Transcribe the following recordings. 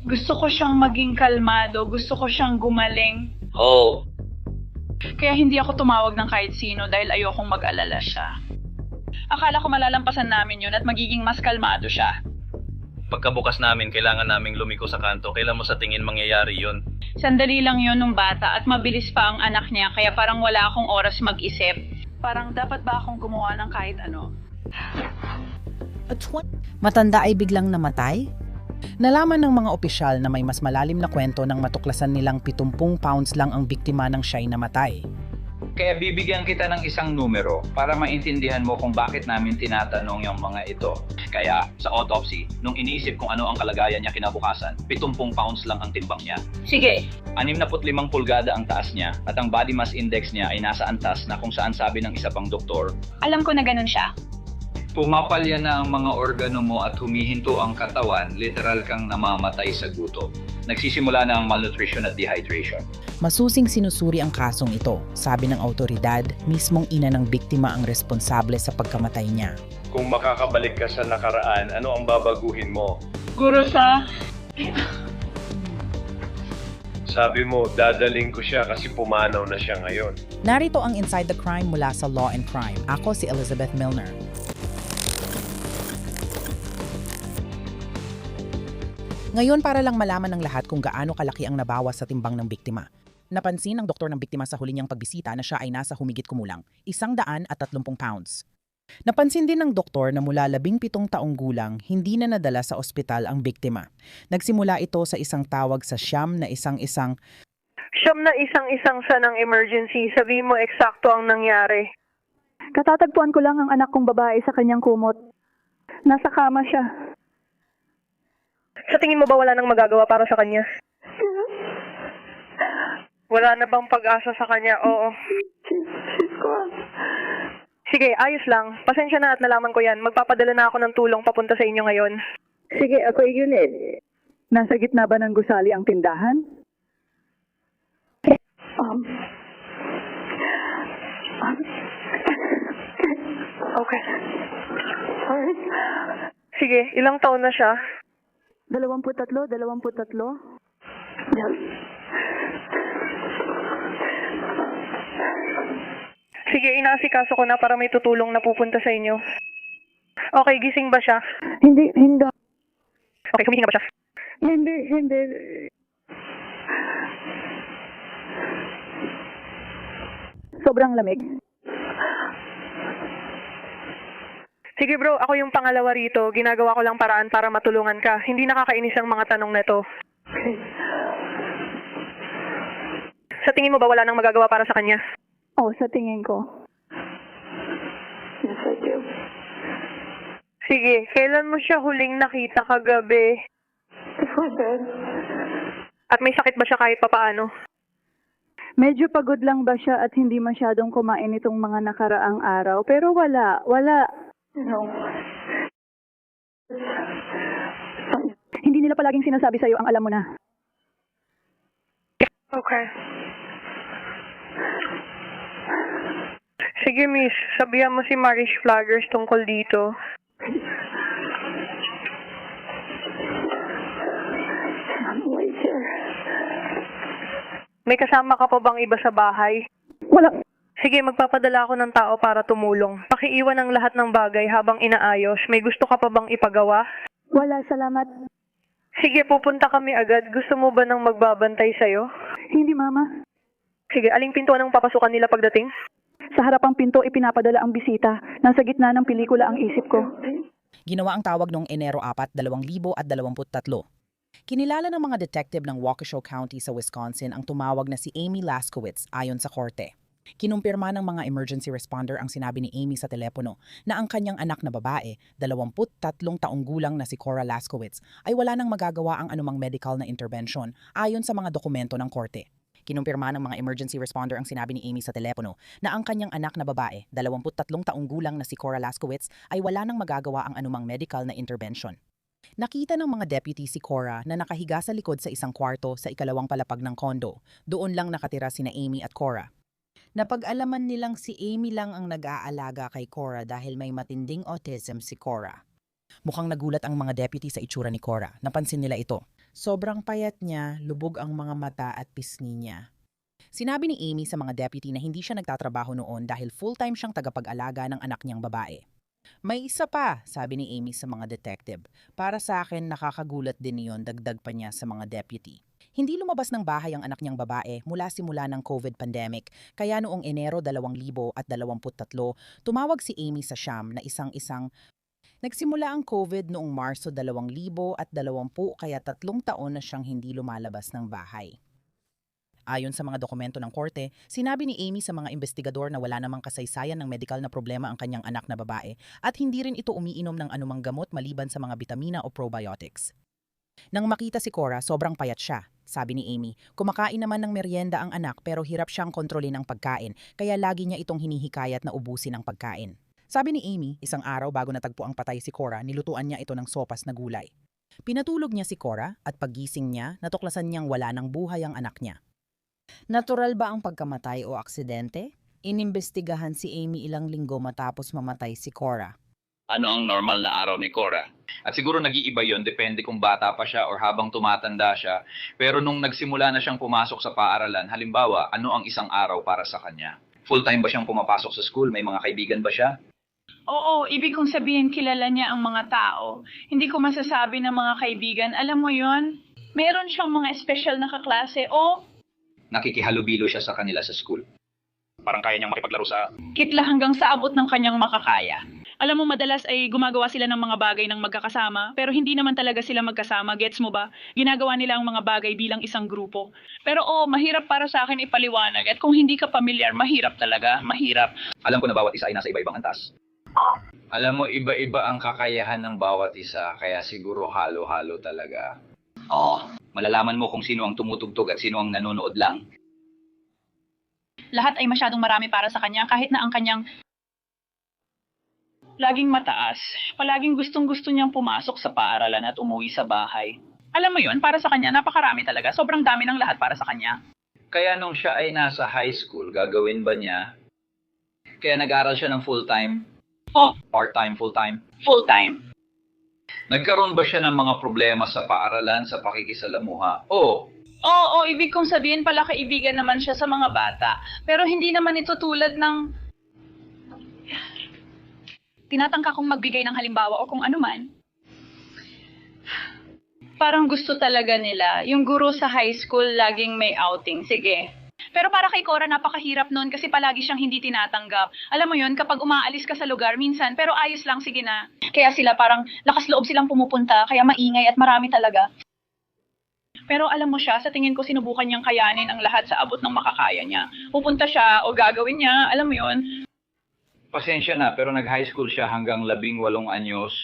Gusto ko siyang maging kalmado, gusto ko siyang gumaling. Oh, Kaya hindi ako tumawag ng kahit sino dahil ayokong mag-alala siya. Akala ko malalampasan namin yun at magiging mas kalmado siya. pagkabukas namin, kailangan naming lumiko sa kanto. Kailan mo sa tingin mangyayari yun? Sandali lang yun nung bata at mabilis pa ang anak niya kaya parang wala akong oras mag-isip. Parang dapat ba akong gumawa ng kahit ano? Matanda ay biglang namatay? Nalaman ng mga opisyal na may mas malalim na kwento ng matuklasan nilang 70 pounds lang ang biktima ng siya'y namatay. Kaya bibigyan kita ng isang numero para maintindihan mo kung bakit namin tinatanong yung mga ito. Kaya sa autopsy, nung iniisip kung ano ang kalagayan niya kinabukasan, 70 pounds lang ang timbang niya. Sige. 65 pulgada ang taas niya at ang body mass index niya ay nasa antas na kung saan sabi ng isa pang doktor, Alam ko na ganun siya. Pumapalya na ang mga organo mo at humihinto ang katawan, literal kang namamatay sa gutom. Nagsisimula na ang malnutrition at dehydration. Masusing sinusuri ang kasong ito. Sabi ng autoridad, mismong ina ng biktima ang responsable sa pagkamatay niya. Kung makakabalik ka sa nakaraan, ano ang babaguhin mo? Guro sa... Sabi mo, dadaling ko siya kasi pumanaw na siya ngayon. Narito ang Inside the Crime mula sa Law and Crime. Ako si Elizabeth Milner. Ngayon para lang malaman ng lahat kung gaano kalaki ang nabawas sa timbang ng biktima. Napansin ng doktor ng biktima sa huli niyang pagbisita na siya ay nasa humigit kumulang 130 pounds. Napansin din ng doktor na mula 17 taong gulang, hindi na nadala sa ospital ang biktima. Nagsimula ito sa isang tawag sa siyam na isang-isang sa ng emergency. Sabihin mo eksakto ang nangyari. Katatagpuan ko lang ang anak kong babae sa kanyang kumot. Nasa kama siya. Sa tingin mo ba wala nang magagawa para sa kanya? Wala na bang pag-asa sa kanya? Oo. Sige, ayos lang. Pasensya na at nalaman ko yan. Magpapadala na ako ng tulong papunta sa inyo ngayon. Sige, ako yun eh. Nasa gitna ba ng gusali ang tindahan? Okay. Sige, ilang taon na siya? 23. Sige, inaasikaso ko na para may tutulong na pupunta sa inyo. Okay, gising ba siya? Hindi. Okay, humihinga ba siya? Hindi. Sobrang lamig. Sige bro, ako yung pangalawa rito. Ginagawa ko lang paraan para matulungan ka. Hindi nakakainis ang mga tanong na to. Sa tingin mo ba wala nang magagawa para sa kanya? Oh, sa tingin ko. Yes, I do. Sige, kailan mo siya huling nakita kagabi? Before bed. At may sakit ba siya kahit papaano? Medyo pagod lang ba siya at hindi masyadong kumain itong mga nakaraang araw? Pero wala. No. Hindi nila palaging sinasabi sa'yo ang alam mo na. Okay. Sige miss, sabihan mo si Marish Flaggers tungkol dito. May kasama ka pa bang iba sa bahay? Wala. Sige, magpapadala ako ng tao para tumulong. Pakiiwan ang lahat ng bagay habang inaayos. May gusto ka pa bang ipagawa? Wala, salamat. Sige, pupunta kami agad. Gusto mo ba nang magbabantay sa'yo? Hindi, Mama. Sige, aling pintuan ang papasukan nila pagdating? Sa harapang pinto ipinapadala ang bisita. Nasa gitna ng pelikula ang isip ko. Ginawa ang tawag noong Enero 4, 2023. Kinilala ng mga detective ng Waukesha County sa Wisconsin ang tumawag na si Amy Laskowitz ayon sa korte. Kinumpirma ng mga emergency responder ang sinabi ni Amy sa telepono na ang kanyang anak na babae, 23 taong gulang na si Cora Laskowitz, ay wala nang magagawa ang anumang medical na intervention ayon sa mga dokumento ng korte. Kinumpirma ng mga emergency responder ang sinabi ni Amy sa telepono na ang kanyang anak na babae, 23 taong gulang na si Cora Laskowitz, ay wala nang magagawa ang anumang medical na intervention. Nakita ng mga deputy si Cora na nakahiga sa likod sa isang kwarto sa ikalawang palapag ng kondo. Doon lang nakatira sina Amy at Cora. Napag-alaman nilang si Amy lang ang nag-aalaga kay Cora dahil may matinding autism si Cora. Mukhang nagulat ang mga deputy sa itsura ni Cora. Napansin nila ito. Sobrang payat niya, lubog ang mga mata at pisngi niya. Sinabi ni Amy sa mga deputy na hindi siya nagtatrabaho noon dahil full-time siyang tagapag-alaga ng anak niyang babae. May isa pa, sabi ni Amy sa mga detective. Para sa akin, nakakagulat din iyon, dagdag pa niya sa mga deputy. Hindi lumabas ng bahay ang anak niyang babae mula simula ng COVID pandemic, kaya noong Enero 2023, tumawag si Amy sa Siam na isang-isang. Nagsimula ang COVID noong Marso 2020 kaya 3 taon na siyang hindi lumalabas ng bahay. Ayon sa mga dokumento ng korte, sinabi ni Amy sa mga investigador na wala namang kasaysayan ng medikal na problema ang kanyang anak na babae at hindi rin ito umiinom ng anumang gamot maliban sa mga bitamina o probiotics. Nang makita si Cora, sobrang payat siya. Sabi ni Amy, kumakain naman ng merienda ang anak pero hirap siyang kontrolin ang pagkain kaya lagi niya itong hinihikayat na ubusin ang pagkain. Sabi ni Amy, isang araw bago natagpo ang patay si Cora, nilutuan niya ito ng sopas na gulay. Pinatulog niya si Cora at paggising niya, natuklasan niyang wala ng buhay ang anak niya. Natural ba ang pagkamatay o aksidente? Inimbestigahan si Amy ilang linggo matapos mamatay si Cora. Ano ang normal na araw ni Cora? At siguro nag-iiba yon depende kung bata pa siya or habang tumatanda siya. Pero nung nagsimula na siyang pumasok sa paaralan, halimbawa, ano ang isang araw para sa kanya? Full-time ba siyang pumapasok sa school? May mga kaibigan ba siya? Oo, ibig kong sabihin kilala niya ang mga tao. Hindi ko masasabi ng mga kaibigan, alam mo yon, meron siyang mga special na kaklase o Nakikihalubilo siya sa kanila sa school. Parang kaya niyang makipaglaro sa... kitla hanggang sa abot ng kanyang makakaya. Alam mo, madalas ay gumagawa sila ng mga bagay ng magkakasama, pero hindi naman talaga sila magkasama, gets mo ba? Ginagawa nila ang mga bagay bilang isang grupo. Pero mahirap para sa akin ipaliwanag at kung hindi ka pamilyar, mahirap talaga, mahirap. Alam ko na bawat isa ay nasa iba-ibang antas. Alam mo, iba-iba ang kakayahan ng bawat isa, kaya siguro halo-halo talaga. Oo, malalaman mo kung sino ang tumutugtog at sino ang nanonood lang. Lahat ay masyadong marami para sa kanya kahit na ang kanyang laging mataas. Palaging gustong-gusto niyang pumasok sa paaralan at umuwi sa bahay. Alam mo yun, para sa kanya, napakarami talaga. Sobrang dami ng lahat para sa kanya. Kaya nung siya ay nasa high school, gagawin ba niya? Kaya nag-aral siya ng full-time? Oh, Part-time, full-time. full-time. Nagkaroon ba siya ng mga problema sa paaralan, sa pakikisalamuha? Oo. Oo, ibig kong sabihin pala kaibigan naman siya sa mga bata. Pero hindi naman ito tulad ng tinatangka kong magbigay ng halimbawa o kung ano man. Parang gusto talaga nila. Yung guro sa high school laging may outing. Sige. Pero para kay Cora, napakahirap nun kasi palagi siyang hindi tinatanggap. Alam mo yun, kapag umaalis ka sa lugar, minsan, pero ayos lang, sige na. Kaya sila parang lakas loob silang pumupunta, kaya maingay at marami talaga. Pero alam mo siya, sa tingin ko sinubukan niyang kayanin ang lahat sa abot ng makakaya niya. Pupunta siya o gagawin niya, alam mo yun. Pasensya na, pero nag-high school siya hanggang 18 anyos.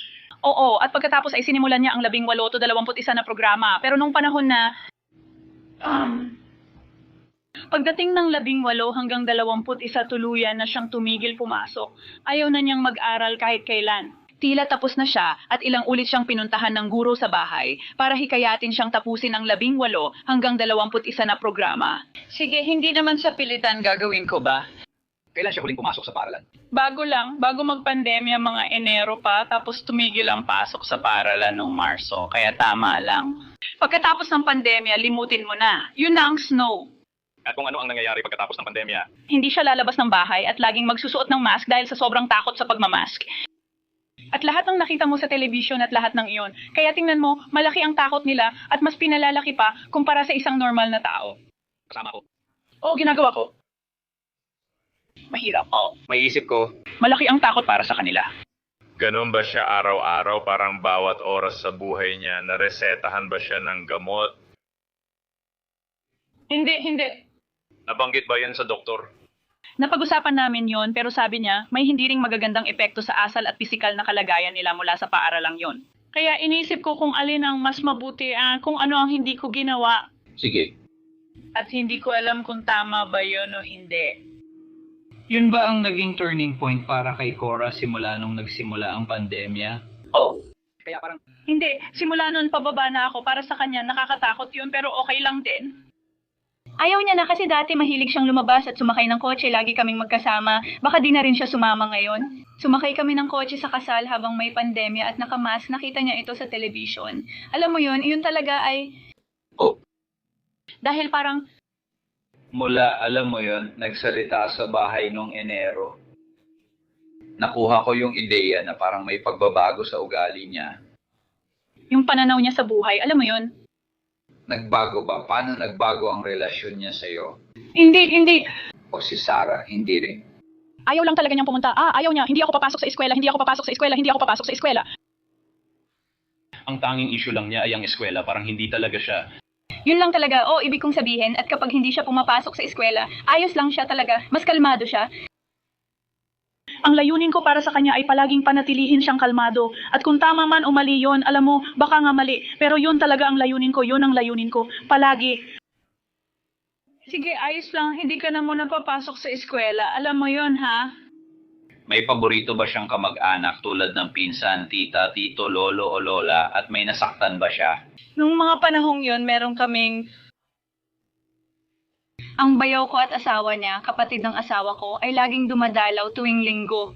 Oo, at pagkatapos ay sinimulan niya ang 18 to 21 na programa. Pero nung panahon na pagdating ng 18 hanggang 21, tuluyan na siyang tumigil pumasok. Ayaw na niyang mag-aral kahit kailan. Tila tapos na siya at ilang ulit siyang pinuntahan ng guro sa bahay para hikayatin siyang tapusin ang 18 hanggang 21 na programa. Sige, hindi naman sa pilitan gagawin ko ba? Kailan siya huling pumasok sa paaralan? Bago lang, bago magpandemya mga Enero pa, tapos tumigil ang pasok sa paaralan noong Marso, kaya tama lang. Pagkatapos ng pandemya, limutin mo na. Yun na ang snow. At kung ano ang nangyayari pagkatapos ng pandemya? Hindi siya lalabas ng bahay at laging magsusuot ng mask dahil sa sobrang takot sa pagmamask. At lahat ng nakita mo sa television at lahat ng iyon. Kaya tingnan mo, malaki ang takot nila at mas pinalalaki pa kumpara sa isang normal na tao. Kasama ko. Oo, ginagawa ko. Mahirap. Oo. May isip ko, Malaki ang takot para sa kanila. Ganun ba siya araw-araw? Parang bawat oras sa buhay niya, naresetahan ba siya ng gamot? Hindi. Nabanggit ba yan sa doktor? Napag-usapan namin yon pero sabi niya, may hindi ring magagandang epekto sa asal at pisikal na kalagayan nila mula sa paaralang yon. Kaya inisip ko kung alin ang mas mabuti, kung ano ang hindi ko ginawa. sige. At hindi ko alam kung tama ba yon o hindi. Yun ba ang naging turning point para kay Cora simula nung nagsimula ang pandemya? Oh, Kaya parang, hindi. Simula noon pababa na ako. Para sa kanya, nakakatakot yun pero okay lang din. Ayaw niya na kasi dati mahilig siyang lumabas at sumakay ng kotse, lagi kaming magkasama. Baka di na rin siya sumama ngayon. Sumakay kami ng kotse sa kasal habang may pandemya at nakamask, nakita niya ito sa television. Alam mo yun talaga ay... Oh. Dahil parang, Mula, alam mo yon, nagsalita sa bahay nung Enero. Nakuha ko yung ideya na parang may pagbabago sa ugali niya. yung pananaw niya sa buhay, alam mo yun? Nagbago ba? Paano nagbago ang relasyon niya sa'yo? Hindi. O si Sarah, hindi rin. Ayaw lang talaga niyang pumunta. Ayaw niya. Hindi ako papasok sa eskwela, hindi ako papasok sa eskwela, hindi ako papasok sa eskwela. Ang tanging issue lang niya ay ang eskwela, parang hindi talaga siya. Yun lang talaga, ibig kong sabihin. At kapag hindi siya pumapasok sa eskwela, ayos lang siya talaga. Mas kalmado siya. Ang layunin ko para sa kanya ay palaging panatilihin siyang kalmado. At kung tama man o mali yun, alam mo, baka nga mali. Pero yun talaga ang layunin ko, yun ang layunin ko. Palagi. Sige, ayos lang. Hindi ka na muna papasok sa eskwela. Alam mo yun, ha? May paborito ba siyang kamag-anak tulad ng pinsan, tita, tito, lolo o lola at may nasaktan ba siya? Nung mga panahong yun, meron kaming... Ang bayaw ko at asawa niya, kapatid ng asawa ko, ay laging dumadalaw tuwing linggo.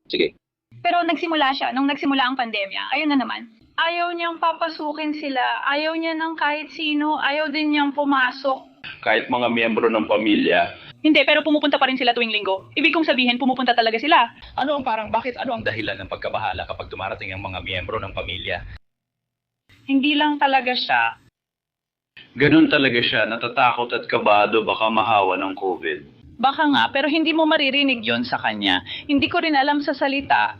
Sige. Pero nagsimula siya, nung nagsimula ang pandemya, ayun na naman. Ayaw niyang papasukin sila, ayaw niya ng kahit sino, ayaw din niyang pumasok. Kahit mga miyembro ng pamilya. Hindi, pero pumupunta pa rin sila tuwing linggo. Ibig kong sabihin, pumupunta talaga sila. Ano ang dahilan ng pagkabahala kapag dumarating ang mga miyembro ng pamilya? Hindi lang talaga siya. Ganun talaga siya, natatakot at kabado baka mahawa ng COVID. Baka nga, pero hindi mo maririnig yon sa kanya. Hindi ko rin alam sa salita.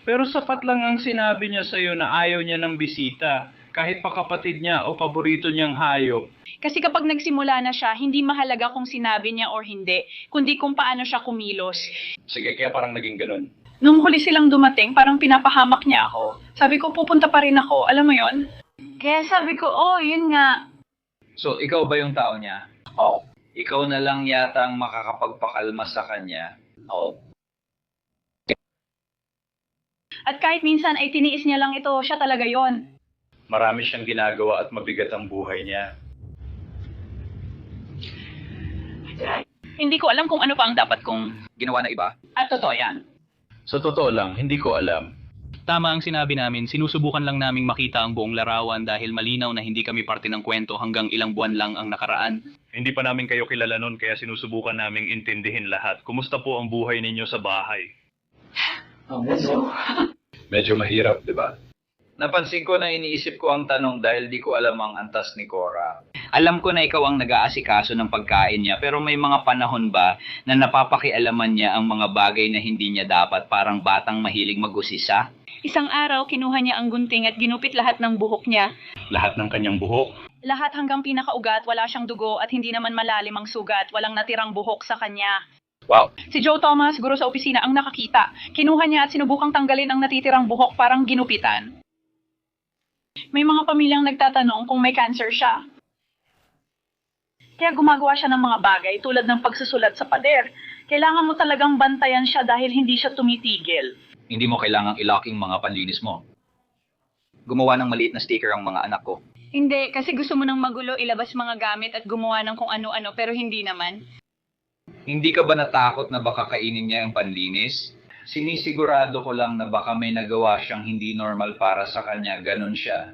Pero sapat lang ang sinabi niya sa'yo na ayaw niya ng bisita, kahit pa kapatid niya o paborito niyang hayop. Kasi kapag nagsimula na siya, hindi mahalaga kung sinabi niya or hindi, kundi kung paano siya kumilos. Sige, kaya parang naging ganun. Nung huli silang dumating, parang pinapahamak niya ako. Sabi ko, pupunta pa rin ako. Alam mo yon? Kaya sabi ko, yun nga. So, ikaw ba yung tao niya? Oo. Ikaw na lang yata ang makakapagpakalma sa kanya. Oo. At kahit minsan ay tiniis niya lang ito, siya talaga yon. Marami siyang ginagawa at mabigat ang buhay niya. Hindi ko alam kung ano pa ang dapat kong... Ginawa na iba? At totoo yan. Sa totoo lang, hindi ko alam. Tama ang sinabi namin, sinusubukan lang naming makita ang buong larawan dahil malinaw na hindi kami parte ng kwento hanggang ilang buwan lang ang nakaraan. Hindi pa namin kayo kilala nun kaya sinusubukan naming intindihin lahat. Kumusta po ang buhay ninyo sa bahay? Medyo mahirap, di ba? Napansin ko na iniisip ko ang tanong dahil di ko alam ang antas ni Cora. Alam ko na ikaw ang nag-aasikaso ng pagkain niya pero may mga panahon ba na napapakialaman niya ang mga bagay na hindi niya dapat parang batang mahilig mag-usisa? Isang araw, kinuha niya ang gunting at ginupit lahat ng buhok niya. Lahat ng kanyang buhok. Lahat hanggang pinakaugat, wala siyang dugo at hindi naman malalim ang sugat, walang natirang buhok sa kanya. Wow. Si Joe Thomas, guro sa opisina, ang nakakita. Kinuha niya at sinubukang tanggalin ang natitirang buhok parang ginupitan. May mga pamilyang nagtatanong kung may cancer siya. Kaya gumagawa siya ng mga bagay tulad ng pagsusulat sa pader. Kailangan mo talagang bantayan siya dahil hindi siya tumitigil. Hindi mo kailangang ilocking mga panlinis mo. Gumawa ng maliit na sticker ang mga anak ko. Hindi, kasi gusto mo nang magulo, ilabas mga gamit at gumawa ng kung ano-ano, pero hindi naman. Hindi ka ba natakot na baka kainin niya ang panlinis? Sinisigurado ko lang na baka may nagawa siyang hindi normal para sa kanya, ganun siya.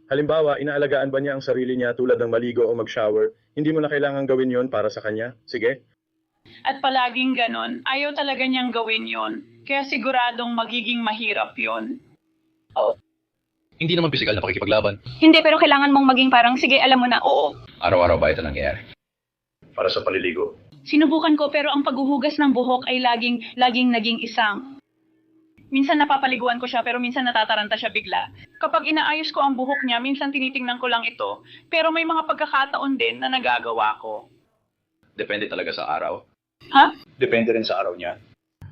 Halimbawa, inaalagaan ba niya ang sarili niya tulad ng maligo o mag-shower? Hindi mo na kailangan gawin yon para sa kanya? Sige. At palaging ganon, ayaw talaga niyang gawin yon. Kaya siguradong magiging mahirap yon. Hindi naman pisikal na pakikipaglaban. Hindi, pero kailangan mong maging parang, sige, alam mo na, oo. Araw-araw ba ito nangyayari? Para sa paliligo. Sinubukan ko, pero ang paghuhugas ng buhok ay laging naging isang. Minsan napapaliguan ko siya, pero minsan natataranta siya bigla. Kapag inaayos ko ang buhok niya, minsan tinitingnan ko lang ito. Pero may mga pagkakataon din na nagagawa ko. Depende talaga sa araw. Ha? Depende rin sa araw niya.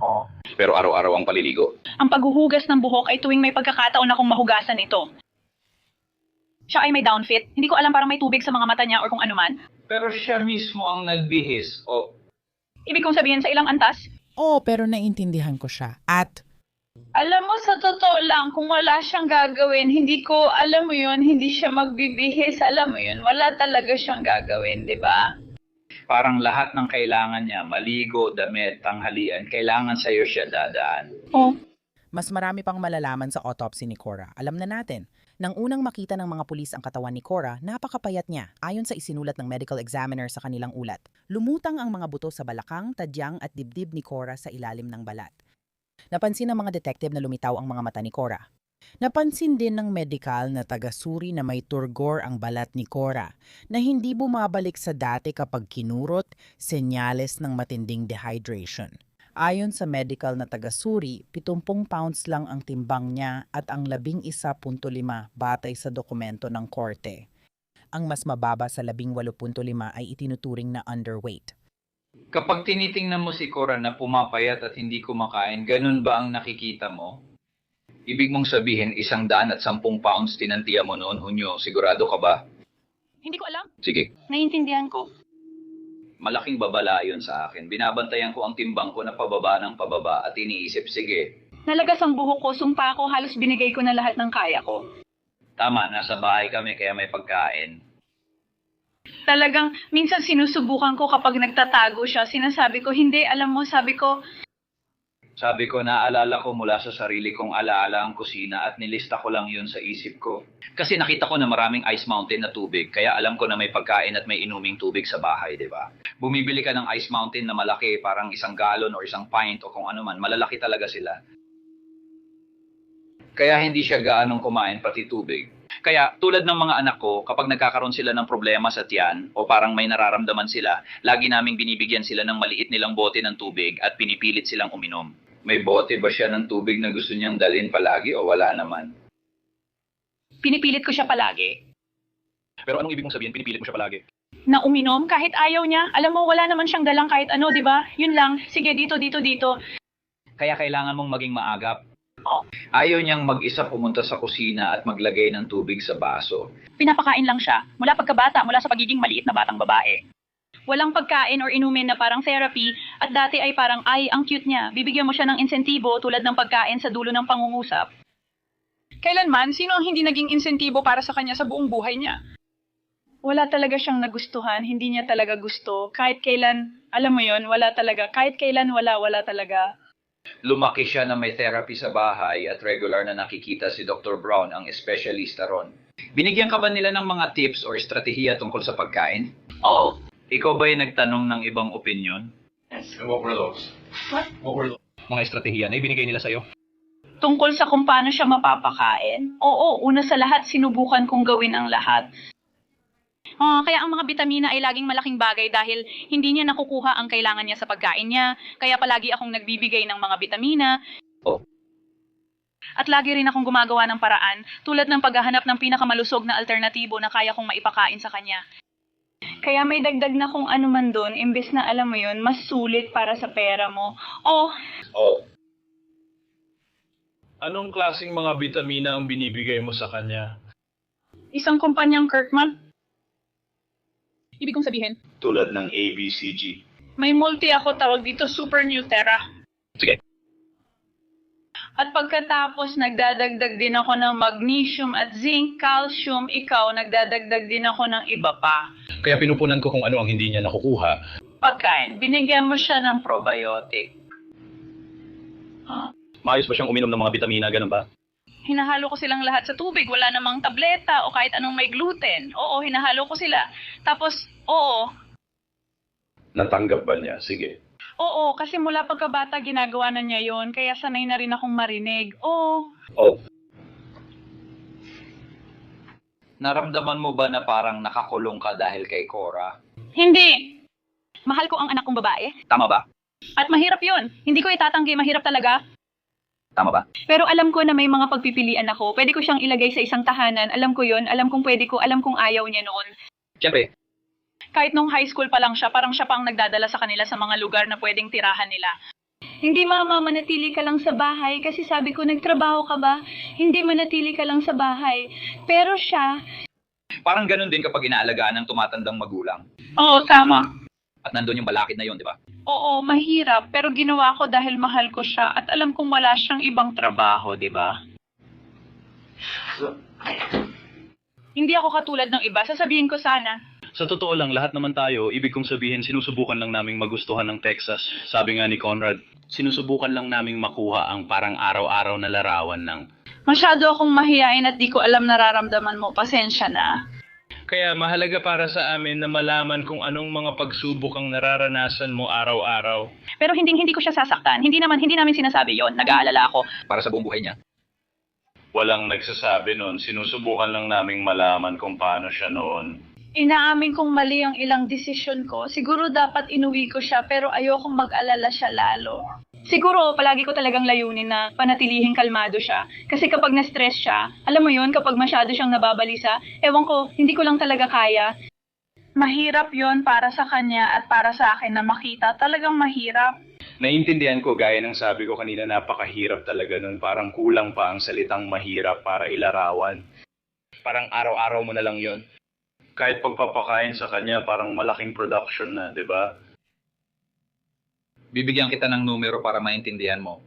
Oo. Pero araw-araw ang paliligo. Ang paghuhugas ng buhok ay tuwing may pagkakataon akong mahugasan ito. Siya ay may downfit. Hindi ko alam, parang may tubig sa mga mata niya or kung ano man. Pero siya mismo ang nagbihis. Ibig kong sabihin sa ilang antas? Pero naiintindihan ko siya. At Alam mo, sa totoo lang, kung wala siyang gagawin, hindi ko, alam mo yun, hindi siya magbibihis, alam mo yun, wala talaga siyang gagawin, di ba? Parang lahat ng kailangan niya, maligo, damit, tanghalian, kailangan sa'yo siya dadaan. Oh, Mas marami pang malalaman sa autopsy ni Cora. Alam na natin. Nang unang makita ng mga pulis ang katawan ni Cora, napakapayat niya ayon sa isinulat ng medical examiner sa kanilang ulat. Lumutang ang mga buto sa balakang, tadyang at dibdib ni Cora sa ilalim ng balat. Napansin ng mga detective na lumitaw ang mga mata ni Cora. Napansin din ng medical na taga-suri na may turgor ang balat ni Cora na hindi bumabalik sa dati kapag kinurot, senyales ng matinding dehydration. Ayon sa medical na taga-suri, 70 pounds lang ang timbang niya at ang 11.5 batay sa dokumento ng korte. Ang mas mababa sa 18.5 ay itinuturing na underweight. Kapag tinitingnan mo si Cora na pumapayat at hindi kumakain, ganun ba ang nakikita mo? Ibig mong sabihin 110 pounds tinantiya mo noon, Hunyo. Sigurado ka ba? hindi ko alam. Sige. Naiintindihan ko. Malaking babala yun sa akin. Binabantayan ko ang timbang ko na pababa ng pababa at iniisip, sige. Nalagas ang buhok ko, sumpa ko, halos binigay ko na lahat ng kaya ko. Tama, nasa bahay kami kaya may pagkain. Talagang, minsan sinusubukan ko kapag nagtatago siya, sinasabi ko, hindi, alam mo, sabi ko, Naalala ko mula sa sarili kong alaala ang kusina at nilista ko lang yun sa isip ko. Kasi nakita ko na maraming ice mountain na tubig, kaya alam ko na may pagkain at may inuming tubig sa bahay, di ba? Bumibili ka ng ice mountain na malaki, parang 1 galon o 1 pint o kung ano man, malalaki talaga sila. Kaya hindi siya gaanong kumain pati tubig. Kaya tulad ng mga anak ko, kapag nagkakaroon sila ng problema sa tiyan o parang may nararamdaman sila, lagi naming binibigyan sila ng maliit nilang bote ng tubig at pinipilit silang uminom. May bote ba siya ng tubig na gusto niyang dalhin palagi o wala naman? pinipilit ko siya palagi. Pero anong ibig mong sabihin, pinipilit mo siya palagi? Na uminom kahit ayaw niya. Alam mo, wala naman siyang dalang kahit ano, di ba? Yun lang, sige, dito. Kaya kailangan mong maging maagap. Ayaw niyang mag-isa pumunta sa kusina at maglagay ng tubig sa baso. Pinapakain lang siya, mula pagkabata, mula sa pagiging maliit na batang babae. Walang pagkain or inumin na parang therapy at dati ay parang, ay, ang cute niya. Bibigyan mo siya ng insentibo tulad ng pagkain sa dulo ng pangungusap. Kailanman, sino ang hindi naging insentibo para sa kanya sa buong buhay niya? Wala talaga siyang nagustuhan, hindi niya talaga gusto. Kahit kailan, alam mo yon, wala talaga. Kahit kailan wala talaga. Lumaki siya na may therapy sa bahay at regular na nakikita si Dr. Brown, ang espesyalista ron. Binigyan ka ba nila ng mga tips or estratehiya tungkol sa pagkain? Oo. Ikaw ba'y nagtanong ng ibang opinyon? And what were those? Mga estratehiya na ibinigay nila sa'yo? Tungkol sa kung paano siya mapapakain? Oo, una sa lahat, sinubukan kong gawin ang lahat. Kaya ang mga bitamina ay laging malaking bagay dahil hindi niya nakukuha ang kailangan niya sa pagkain niya. Kaya palagi akong nagbibigay ng mga bitamina. At lagi rin akong gumagawa ng paraan tulad ng paghahanap ng pinakamalusog na alternatibo na kaya kong maipakain sa kanya. Kaya may dagdag na kung ano man doon, imbes na alam mo yun, mas sulit para sa pera mo. Anong klaseng mga bitamina ang binibigay mo sa kanya? Isang kumpanyang Kirkman. Ibig kong sabihin, Tulad ng ABCG. may multi ako, tawag dito Super Nutera. Sige. At pagkatapos, nagdadagdag din ako ng magnesium at zinc, calcium. Ikaw, nagdadagdag din ako ng iba pa. Kaya pinupunan ko kung ano ang hindi niya nakukuha. Pagkain, binigyan mo siya ng probiotic. Maayos ba siyang uminom ng mga bitamina, ganun ba? Hinahalo ko silang lahat sa tubig. Wala namang tableta o kahit anong may gluten. Oo, hinahalo ko sila. Tapos, Natanggap ba niya? Sige. Oo, kasi mula pagkabata ginagawa na niya yon, kaya sanay na rin akong marinig. Naramdaman mo ba na parang nakakulong ka dahil kay Cora? Hindi. Mahal ko ang anak kong babae. Tama ba? At mahirap yon. Hindi ko itatanggi, mahirap talaga. Tama ba? Pero alam ko na may mga pagpipilian ako. Pwede ko siyang ilagay sa isang tahanan. Alam ko yon. Alam kong pwede ko. Alam kong ayaw niya noon. Siyempre. Kahit nung high school pa lang siya, parang siya pa ang nagdadala sa kanila sa mga lugar na pwedeng tirahan nila. Hindi mama, manatili ka lang sa bahay kasi sabi ko, nagtrabaho ka ba? Hindi, manatili ka lang sa bahay. Pero siya... Parang ganun din kapag inaalagaan ng tumatandang magulang. Oo, tama. At nandun yung balakid na yun, di ba? Oo, mahirap, pero ginawa ko dahil mahal ko siya at alam kong wala siyang ibang trabaho, di ba? Hindi ako katulad ng iba, sasabihin ko sana. Sa totoo lang, lahat naman tayo, ibig kong sabihin, sinusubukan lang naming magustuhan ng Texas. Sabi nga ni Conrad, sinusubukan lang naming makuha ang parang araw-araw na larawan ng... Masyado akong mahiyain at di ko alam nararamdaman mo, pasensya na. Kaya mahalaga para sa amin na malaman kung anong mga pagsubok ang nararanasan mo araw-araw. Pero hindi ko siya sasaktan. Hindi namin sinasabi yon. Nag-aalala ako. Para sa buong buhay niya. Walang nagsasabi noon, sinusubukan lang naming malaman kung paano siya noon. Inaamin kong mali ang ilang desisyon ko. Siguro dapat inuwi ko siya pero ayokong mag-alala siya lalo. Siguro palagi ko talagang layunin na panatilihing kalmado siya. Kasi kapag na-stress siya, alam mo yun, kapag masyado siyang nababalisa, ewan ko, hindi ko lang talaga kaya. Mahirap yon para sa kanya at para sa akin na makita. Talagang mahirap. Naiintindihan ko, gaya ng sabi ko kanina, napakahirap talaga nun. Parang kulang pa ang salitang mahirap para ilarawan. Parang araw-araw mo na lang yon. Kahit pagpapakain sa kanya, parang malaking production na, di ba? Bibigyan kita ng numero para maintindihan mo.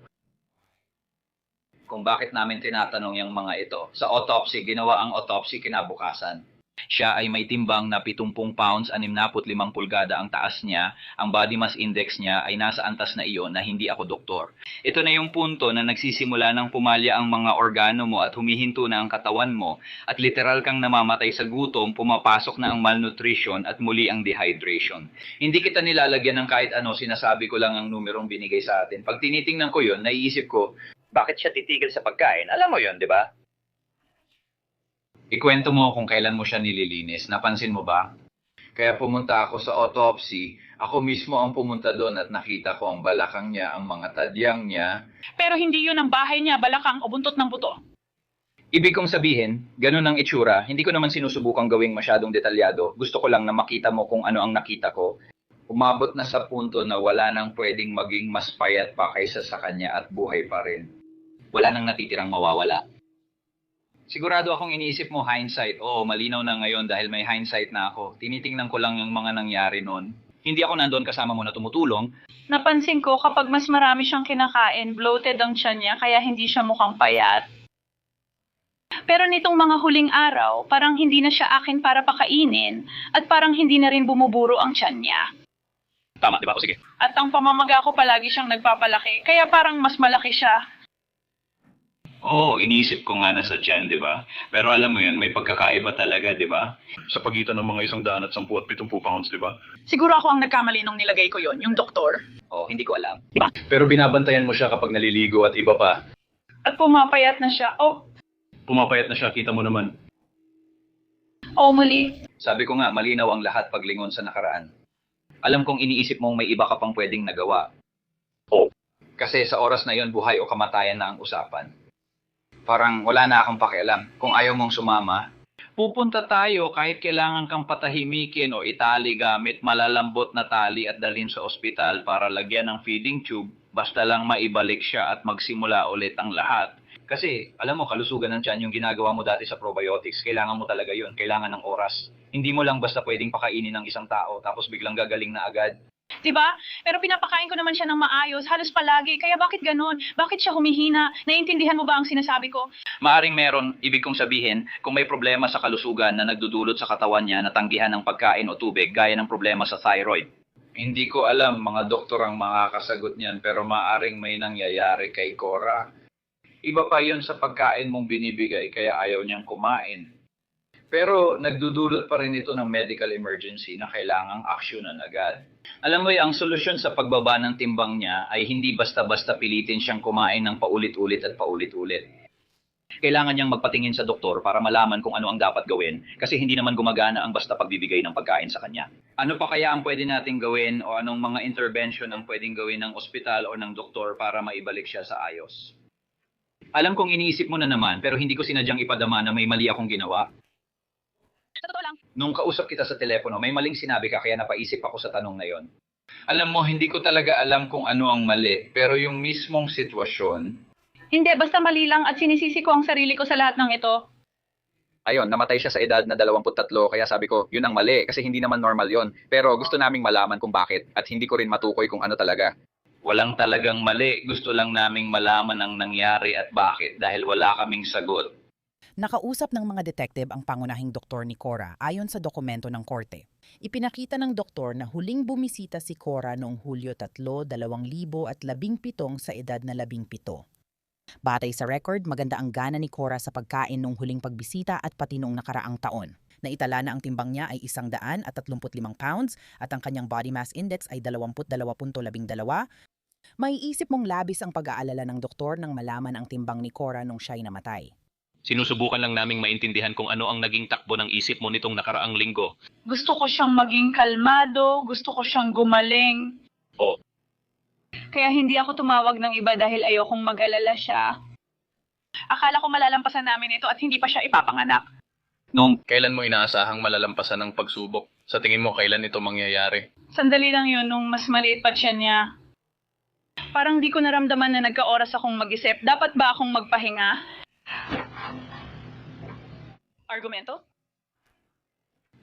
Kung bakit namin tinatanong yung mga ito. Sa autopsy, ginawa ang autopsy kinabukasan. Siya ay may timbang na 70 pounds, 65 pulgada ang taas niya. Ang body mass index niya ay nasa antas na iyon na hindi ako doktor. Ito na yung punto na nagsisimula ng pumalya ang mga organo mo at humihinto na ang katawan mo at literal kang namamatay sa gutom, pumapasok na ang malnutrition at muli ang dehydration. Hindi kita nilalagyan ng kahit ano, sinasabi ko lang ang numerong binigay sa atin. Pag tinitingnan ko yun, naiisip ko, bakit siya titigil sa pagkain? Alam mo yun, di ba? Ikwento mo kung kailan mo siya nililinis. Napansin mo ba? Kaya pumunta ako sa autopsy. Ako mismo ang pumunta doon at nakita ko ang balakang niya, ang mga tadyang niya. Pero hindi yun ang bahay niya, balakang o buntot ng buto. Ibig kong sabihin, ganun ang itsura. Hindi ko naman sinusubukang gawing masyadong detalyado. Gusto ko lang na makita mo kung ano ang nakita ko. Umabot na sa punto na wala nang pwedeng maging mas payat pa kaysa sa kanya at buhay pa rin. Wala nang natitirang mawawala. Sigurado akong iniisip mo hindsight. Oo, malinaw na ngayon dahil may hindsight na ako. Tinitingnan ko lang yung mga nangyari noon. Hindi ako nandoon kasama mo na tumutulong. Napansin ko kapag mas marami siyang kinakain, bloated ang tiyan niya kaya hindi siya mukhang payat. Pero nitong mga huling araw, parang hindi na siya akin para pakainin at parang hindi na rin bumuburo ang tiyan niya. Tama, di ba? O sige. At ang pamamaga ko palagi siyang nagpapalaki, kaya parang mas malaki siya. Oo, iniisip ko nga na sa tiyan, di ba? Pero alam mo yun, may pagkakaiba talaga, di ba? Sa pagitan ng mga 100 at 10 at 70 pounds, di ba? Siguro ako ang nagkamali nung nilagay ko yon, yung doktor. Oo, hindi ko alam. Diba? Pero binabantayan mo siya kapag naliligo at iba pa. At pumapayat na siya. Pumapayat na siya, kita mo naman. Muli. Sabi ko nga, malinaw ang lahat paglingon sa nakaraan. Alam kong iniisip mong may iba ka pang pwedeng nagawa. Oo. Kasi sa oras na yon, buhay o kamatayan na ang usapan. Parang wala na akong pakialam. Kung ayaw mong sumama, pupunta tayo kahit kailangan kang patahimikin o itali gamit malalambot na tali at dalhin sa ospital para lagyan ng feeding tube, basta lang maibalik siya at magsimula ulit ang lahat. Kasi, alam mo, kalusugan ng tiyan yung ginagawa mo dati sa probiotics. Kailangan mo talaga yun. Kailangan ng oras. Hindi mo lang basta pwedeng pakainin ng isang tao tapos biglang gagaling na agad. Diba? Pero pinapakain ko naman siya ng maayos, halos palagi. Kaya bakit ganun? Bakit siya humihina? Naiintindihan mo ba ang sinasabi ko? Maaring meron, ibig kong sabihin, kung may problema sa kalusugan na nagdudulot sa katawan niya na tanggihan ng pagkain o tubig, gaya ng problema sa thyroid. Hindi ko alam, mga doktor ang makakasagot niyan, pero maaring may nangyayari kay Cora. Iba pa yun sa pagkain mong binibigay, kaya ayaw niyang kumain. Pero nagdudulot pa rin ito ng medical emergency na kailangang aksyonan agad. Alam mo, ang solusyon sa pagbaba ng timbang niya ay hindi basta-basta pilitin siyang kumain ng paulit-ulit at paulit-ulit. Kailangan niyang magpatingin sa doktor para malaman kung ano ang dapat gawin kasi hindi naman gumagana ang basta pagbibigay ng pagkain sa kanya. Ano pa kaya ang pwede nating gawin o anong mga intervention ang pwedeng gawin ng ospital o ng doktor para maibalik siya sa ayos? Alam kong iniisip mo na naman pero hindi ko sinadyang ipadama na may mali akong ginawa. Sa totoo lang. Nung kausap kita sa telepono, may maling sinabi ka kaya napaisip ako sa tanong na yon. Alam mo, hindi ko talaga alam kung ano ang mali, pero yung mismong sitwasyon... Hindi, basta mali lang at sinisisi ko ang sarili ko sa lahat ng ito. Ayun, namatay siya sa edad na 23, kaya sabi ko, yun ang mali, kasi hindi naman normal yon. Pero gusto naming malaman kung bakit, at hindi ko rin matukoy kung ano talaga. Walang talagang mali. Gusto lang naming malaman ang nangyari at bakit dahil wala kaming sagot. Nakausap ng mga detective ang pangunahing doktor ni Cora ayon sa dokumento ng korte. Ipinakita ng doktor na huling bumisita si Cora noong Hulyo 3, 2017 sa edad na 17. Batay sa record, maganda ang gana ni Cora sa pagkain nung huling pagbisita at pati nung nakaraang taon. Naitala na ang timbang niya ay 135 pounds at ang kanyang body mass index ay 22.12. May isip mong labis ang pag-aalala ng doktor nang malaman ang timbang ni Cora nung siya'y namatay. Sinusubukan lang naming maintindihan kung ano ang naging takbo ng isip mo nitong nakaraang linggo. Gusto ko siyang maging kalmado, gusto ko siyang gumaling. Oh. Kaya hindi ako tumawag ng iba dahil ayokong mag-alala siya. Akala ko malalampasan namin ito at hindi pa siya ipapanganak. Kailan mo inaasahang malalampasan ng pagsubok? Sa tingin mo, kailan ito mangyayari? Sandali lang yun nung mas maliit pa siya niya. Parang di ko naramdaman na nagka-oras akong mag-isip. Dapat ba akong magpahinga? Argumento?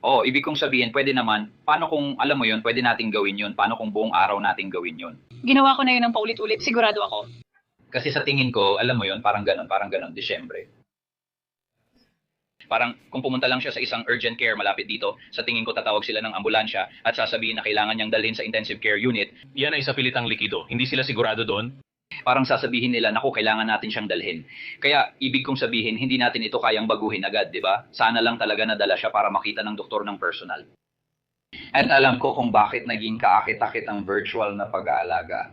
Oh, ibig kong sabihin, pwede naman, paano kung, alam mo yun, pwede nating gawin yun, paano kung buong araw nating gawin yun? Ginawa ko na yun ng paulit-ulit, sigurado ako. Kasi sa tingin ko, alam mo yun, parang ganon, Disyembre. Parang kung pumunta lang siya sa isang urgent care malapit dito, sa tingin ko tatawag sila ng ambulansya at sasabihin na kailangan niyang dalhin sa intensive care unit. Yan ay sa pilitang likido. Hindi sila sigurado doon? Parang sasabihin nila, naku, kailangan natin siyang dalhin. Kaya, ibig kong sabihin, hindi natin ito kayang baguhin agad, di ba? Sana lang talaga nadala siya para makita ng doktor ng personal. At alam ko kung bakit naging kaakit-akit ang virtual na pag-aalaga.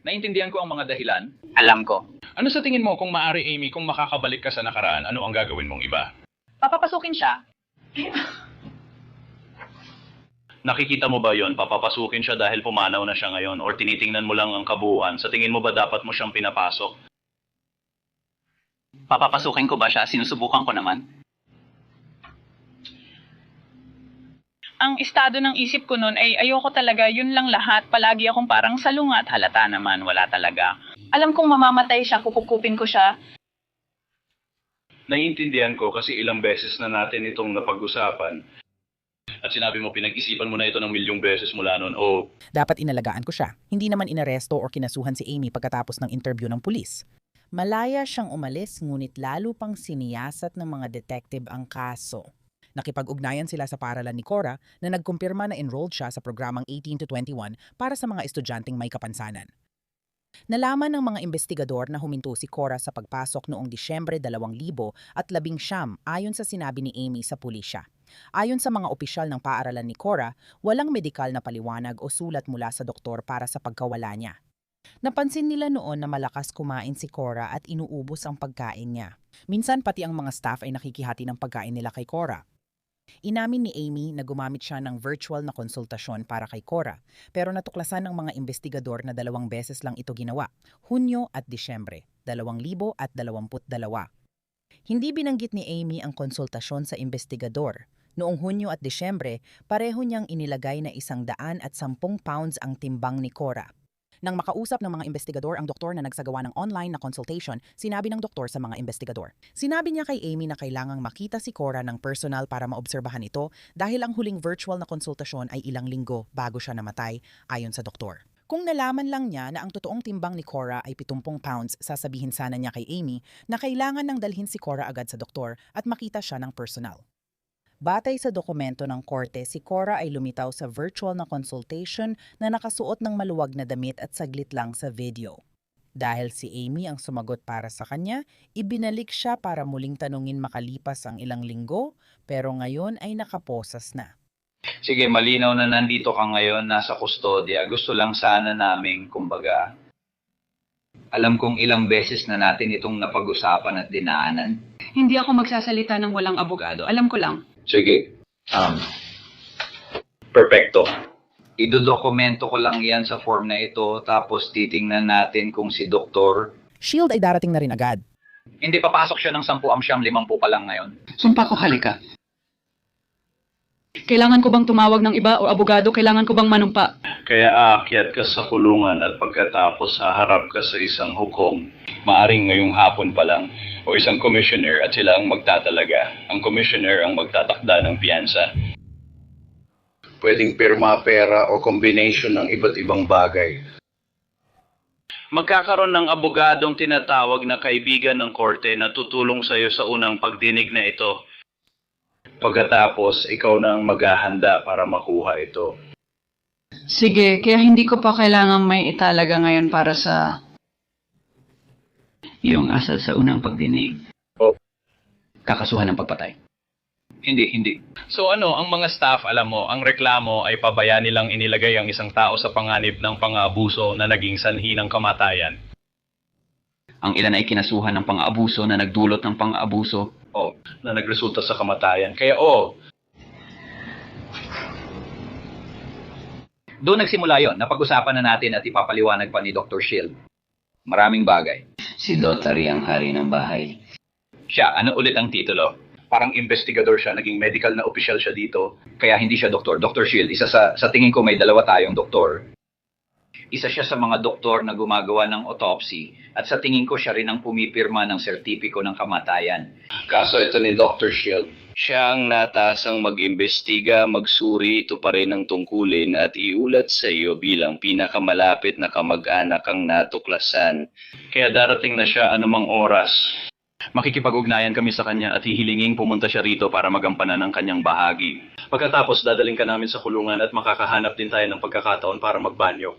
Naintindihan ko ang mga dahilan. Alam ko. Ano sa tingin mo kung maaari, Amy, kung makakabalik ka sa nakaraan, ano ang gagawin mong iba? Papapasukin siya. Nakikita mo ba yon? Papapasukin siya dahil pumanaw na siya ngayon or tinitingnan mo lang ang kabuuan? Sa tingin mo ba dapat mo siyang pinapasok? Papapasukin ko ba siya? Sinusubukan ko naman. Ang estado ng isip ko noon ay ayoko talaga, yun lang lahat. Palagi akong parang salungat. Halata naman, wala talaga. Alam kong mamamatay siya, kukupin ko siya. Naiintindihan ko kasi ilang beses na natin itong napag-usapan. At sinabi mo, pinag-isipan mo na ito ng milyong beses mula noon. O Dapat inalagaan ko siya. Hindi naman inaresto o kinasuhan si Amy pagkatapos ng interview ng pulis. Malaya siyang umalis ngunit lalo pang siniyasat ng mga detective ang kaso. Nakipag-ugnayan sila sa paaralan ni Cora na nagkumpirma na enrolled siya sa programang 18 to 21 para sa mga estudyanteng may kapansanan. Nalaman ng mga investigador na huminto si Cora sa pagpasok noong Disyembre 2019 ayon sa sinabi ni Amy sa pulisya. Ayon sa mga opisyal ng paaralan ni Cora, walang medikal na paliwanag o sulat mula sa doktor para sa pagkawala niya. Napansin nila noon na malakas kumain si Cora at inuubos ang pagkain niya. Minsan pati ang mga staff ay nakikihati ng pagkain nila kay Cora. Inamin ni Amy na gumamit siya ng virtual na konsultasyon para kay Cora, pero natuklasan ng mga investigador na 2 beses lang ito ginawa, Hunyo at Disyembre, 2022. Hindi binanggit ni Amy ang konsultasyon sa investigador. Noong Hunyo at Disyembre, pareho niyang inilagay na 110 pounds ang timbang ni Cora. Nang makausap ng mga investigador ang doktor na nagsagawa ng online na consultation, sinabi ng doktor sa mga investigador. Sinabi niya kay Amy na kailangang makita si Cora ng personal para maobserbahan ito dahil ang huling virtual na konsultasyon ay ilang linggo bago siya namatay, ayon sa doktor. Kung nalaman lang niya na ang totoong timbang ni Cora ay 70 pounds, sasabihin sana niya kay Amy na kailangan nang dalhin si Cora agad sa doktor at makita siya ng personal. Batay sa dokumento ng korte, si Cora ay lumitaw sa virtual na consultation na nakasuot ng maluwag na damit at saglit lang sa video. Dahil si Amy ang sumagot para sa kanya, ibinalik siya para muling tanungin makalipas ang ilang linggo, pero ngayon ay nakaposas na. Sige, malinaw na nandito ka ngayon, nasa kustodya. Gusto lang sana namin, kumbaga, alam kong ilang beses na natin itong napag-usapan at dinaanan. Hindi ako magsasalita ng walang abogado. Alam ko lang. Sige. Perfecto. Idodokumento ko lang yan sa form na ito, tapos titingnan natin kung si Doktor. Shield ay darating na rin agad. Hindi papasok siya ng 10 50 pa lang ngayon. Sumpa ko, halika. Kailangan ko bang tumawag ng iba o abogado? Kailangan ko bang manumpa? Kaya aakyat ka sa kulungan at pagkatapos haharap ka sa isang hukom. Maaring ngayong hapon pa lang o isang commissioner at sila ang magtatalaga. Ang commissioner ang magtatakda ng piyansa. Pwedeng pirma, pera o combination ng iba't ibang bagay. Magkakaroon ng abogadong tinatawag na kaibigan ng korte na tutulong sa iyo sa unang pagdinig na ito. Pagkatapos, ikaw na ang maghahanda para makuha ito. Sige, kaya hindi ko pa kailangan may italaga ngayon para sa Yung asal sa unang pagdinig. Oh. Kakasuhan ng pagpatay. Hindi. So ang mga staff, alam mo, ang reklamo ay pabaya nilang inilagay ang isang tao sa panganib ng pang-aabuso na naging sanhi ng kamatayan. Ang ilan ay kinasuhan ng pang-aabuso na nagdulot ng pang-aabuso. Na nagresulta sa kamatayan. Kaya Doon nagsimula yon. Napag-usapan na natin at ipapaliwanag pa ni Dr. Shield. Maraming bagay. Si Dotary ang hari ng bahay. Siya, ano ulit ang titulo? parang investigador siya, naging medical na official siya dito. Kaya hindi siya doktor. Dr. Shield, isa sa tingin ko may dalawa tayong doktor. Isa siya sa mga doktor na gumagawa ng autopsy at sa tingin ko siya rin ang pumipirma ng sertipiko ng kamatayan. Kaso ito ni Dr. Shield. Siya ang natasang mag-imbestiga, magsuri, ito pa rin ang tungkulin at iulat sa iyo bilang pinakamalapit na kamag-anak ang natuklasan. Kaya darating na siya anumang oras. Makikipag-ugnayan kami sa kanya at hihilinging pumunta siya rito para magampanan ang kanyang bahagi. Pagkatapos dadaling ka namin sa kulungan at makakahanap din tayo ng pagkakataon para magbanyo.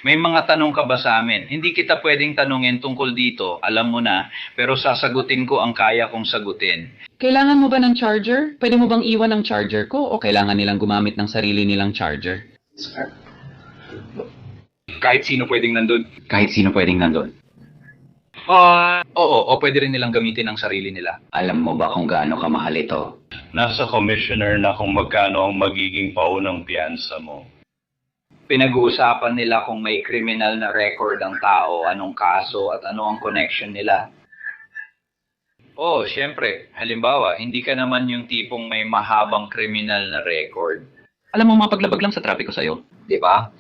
May mga tanong ka ba sa amin? Hindi kita pwedeng tanungin tungkol dito, alam mo na, pero sasagutin ko ang kaya kong sagutin. Kailangan mo ba ng charger? Pwede mo bang iwan ang charger ko o kailangan nilang gumamit ng sarili nilang charger? Kahit sino pwedeng nandun? Kahit sino pwedeng nandun. Oo, pwede rin nilang gamitin ang sarili nila. Alam mo ba kung gaano kamahal ito? Nasa commissioner na kung magkano ang magiging paunang piyansa mo. Pinag-uusapan nila kung may kriminal na record ang tao, anong kaso at ano ang connection nila. Siyempre. Halimbawa, hindi ka naman yung tipong may mahabang kriminal na record. Alam mo, mapaglabag lang sa trapiko sa'yo. Di ba?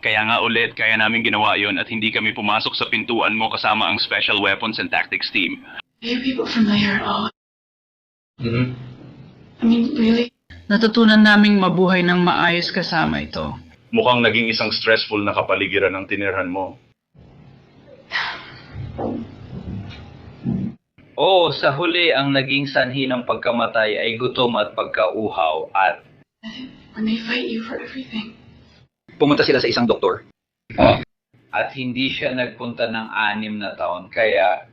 Kaya nga ulit, kaya namin ginawa yon at hindi kami pumasok sa pintuan mo kasama ang Special Weapons and Tactics Team. Are you people familiar at all? Mm-hmm. I mean, really? Natutunan naming mabuhay ng maayos kasama ito. Mukhang naging isang stressful na kapaligiran ang tinirhan mo. Sa huli ang naging sanhi ng pagkamatay ay gutom at pagkauhaw at When they fight you for everything. pumunta sila sa isang doktor. At hindi siya nagpunta ng 6 na taon, kaya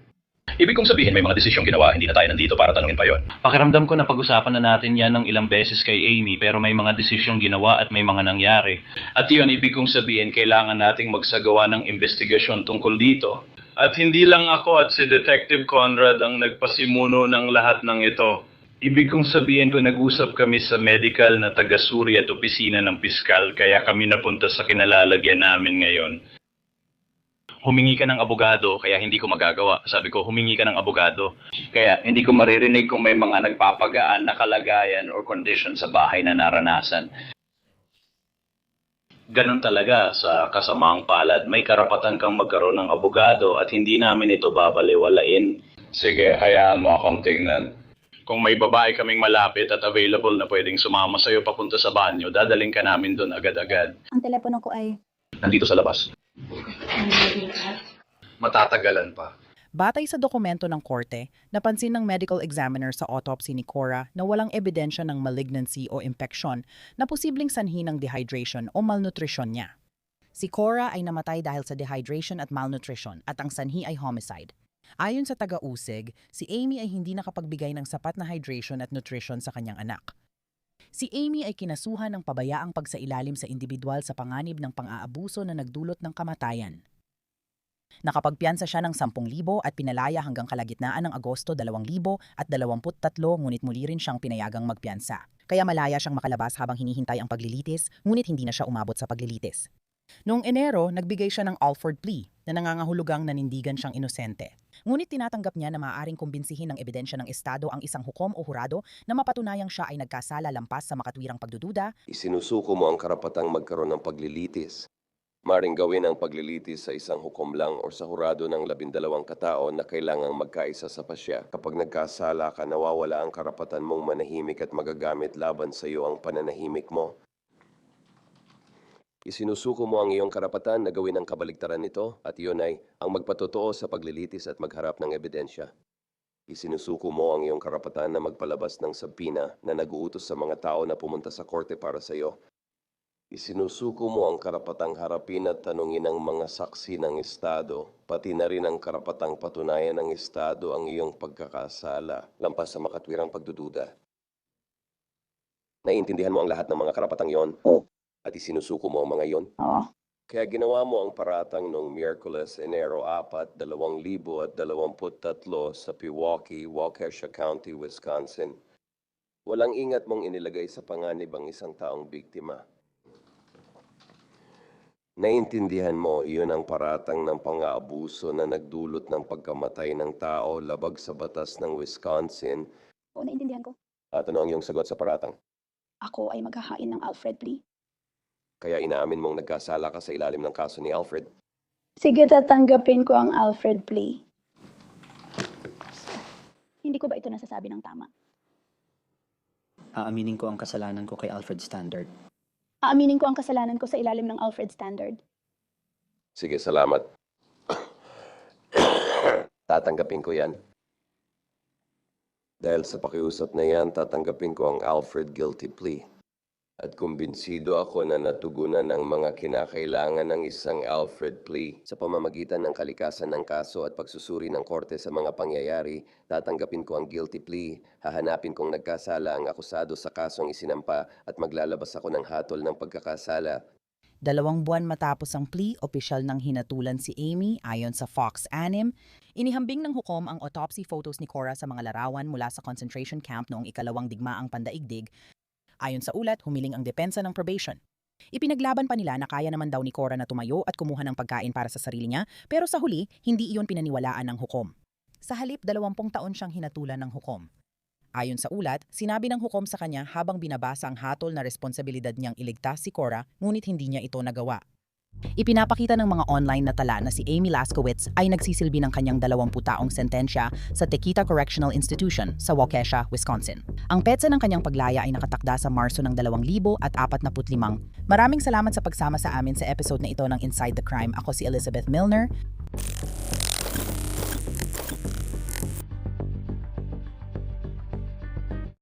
Ibig kong sabihin may mga desisyong ginawa, hindi na tayo nandito para tanungin pa yon. Pakiramdam ko na pag-usapan na natin yan ng ilang beses kay Amy pero may mga desisyong ginawa at may mga nangyari. At yun, ibig kong sabihin kailangan nating magsagawa ng investigasyon tungkol dito. At hindi lang ako at si Detective Conrad ang nagpasimuno ng lahat ng ito. Ibig kong sabihin ko nag-usap kami sa medical na taga-suri at opisina ng piskal kaya kami napunta sa kinalalagyan namin ngayon. Humingi ka ng abogado, kaya hindi ko magagawa. Sabi ko, humingi ka ng abogado. Kaya hindi ko maririnig kung may mga nagpapagaan na kalagayan or condition sa bahay na naranasan. Ganon talaga sa kasamaang palad. May karapatan kang magkaroon ng abogado at hindi namin ito babaliwalain. Sige, hayaan mo akong tingnan. Kung may babae kaming malapit at available na pwedeng sumama sa'yo papunta sa banyo, dadaling ka namin doon agad-agad. Ang telepono ko ay... Nandito sa labas. matatagalan pa. Batay sa dokumento ng korte, napansin ng medical examiner sa autopsy ni Cora na walang ebidensya ng malignancy o infection na posibleng sanhi ng dehydration o malnutrisyon niya. Si Cora ay namatay dahil sa dehydration at malnutrition at ang sanhi ay homicide. Ayon sa taga-usig, si Amy ay hindi nakapagbigay ng sapat na hydration at nutrition sa kanyang anak. Si Amy ay kinasuhan ng pabayaang pagsailalim sa individual sa panganib ng pang-aabuso na nagdulot ng kamatayan. Nakapagpiyansa siya ng 10,000 at pinalaya hanggang kalagitnaan ng Agosto 2023 ngunit muli rin siyang pinayagang magpiyansa. Kaya malaya siyang makalabas habang hinihintay ang paglilitis ngunit hindi na siya umabot sa paglilitis. Noong Enero, nagbigay siya ng Alford plea na nangangahulugang nanindigan siyang inosente. Ngunit tinatanggap niya na maaaring kumbinsihin ng ebidensya ng Estado ang isang hukom o hurado na mapatunayang siya ay nagkasala lampas sa makatwirang pagdududa. Isinusuko mo ang karapatang magkaroon ng paglilitis. Maring gawin ang paglilitis sa isang hukom lang o sa hurado ng 12 katao na kailangang magkaisa sa pasya. Kapag nagkasala ka, nawawala ang karapatan mong manahimik at magagamit laban sa iyo ang pananahimik mo. Isinusuko mo ang iyong karapatan na gawin ang kabaligtaran nito at iyon ay ang magpatotoo sa paglilitis at magharap ng ebidensya. Isinusuko mo ang iyong karapatan na magpalabas ng sabina na nag-uutos sa mga tao na pumunta sa korte para sa iyo. Isinusuko mo ang karapatang harapin at tanungin ang mga saksi ng Estado, pati na rin ang karapatang patunayan ng Estado ang iyong pagkakasala lampas sa makatwirang pagdududa. Naiintindihan mo ang lahat ng mga karapatang yon? At isinusuko mo ang mga iyon? Oo. Kaya ginawa mo ang paratang noong Miyerkules, Enero 4, 2023 sa Pewaukee, Waukesha County, Wisconsin. Walang ingat mong inilagay sa panganib ang isang taong biktima. Naiintindihan mo, iyon ang paratang ng pang-aabuso na nagdulot ng pagkamatay ng tao labag sa batas ng Wisconsin. Oo, naiintindihan ko. At ano ang iyong sagot sa paratang? Ako ay maghahain ng Alfred plea. Kaya inaamin mong nagkasala ka sa ilalim ng kaso ni Alfred. Sige, tatanggapin ko ang Alfred plea. Hindi ko ba ito nasasabi ng tama? Aaminin ko ang kasalanan ko kay Alfred Standard. Aaminin ko ang kasalanan ko sa ilalim ng Alfred Standard. Sige, salamat. Tatanggapin ko yan. Dahil sa pakiusap na yan, tatanggapin ko ang Alfred guilty plea. At kumbinsido ako na natugunan ang mga kinakailangan ng isang Alfred plea. Sa pamamagitan ng kalikasan ng kaso at pagsusuri ng korte sa mga pangyayari, tatanggapin ko ang guilty plea, hahanapin kong nagkasala ang akusado sa kasong isinampa at maglalabas ako ng hatol ng pagkakasala. 2 buwan matapos ang plea, opisyal nang hinatulan si Amy ayon sa Fox 6. Inihambing ng hukom ang autopsy photos ni Cora sa mga larawan mula sa concentration camp noong ikalawang digmaang pandaigdig. Ayon sa ulat, humiling ang depensa ng probation. Ipinaglaban pa nila na kaya naman daw ni Cora na tumayo at kumuha ng pagkain para sa sarili niya, pero sa huli, hindi iyon pinaniwalaan ng hukom. Sa halip, 20 taon siyang hinatulan ng hukom. Ayon sa ulat, sinabi ng hukom sa kanya habang binabasa ang hatol na responsibilidad niyang iligtas si Cora, ngunit hindi niya ito nagawa. Ipinapakita ng mga online na tala na si Amy Laskowitz ay nagsisilbi ng kanyang 20 taong sentensya sa Tequita Correctional Institution sa Waukesha, Wisconsin. Ang petsa ng kanyang paglaya ay nakatakda sa Marso ng 2045. Maraming salamat sa pagsama sa amin sa episode na ito ng Inside the Crime. Ako si Elizabeth Milner.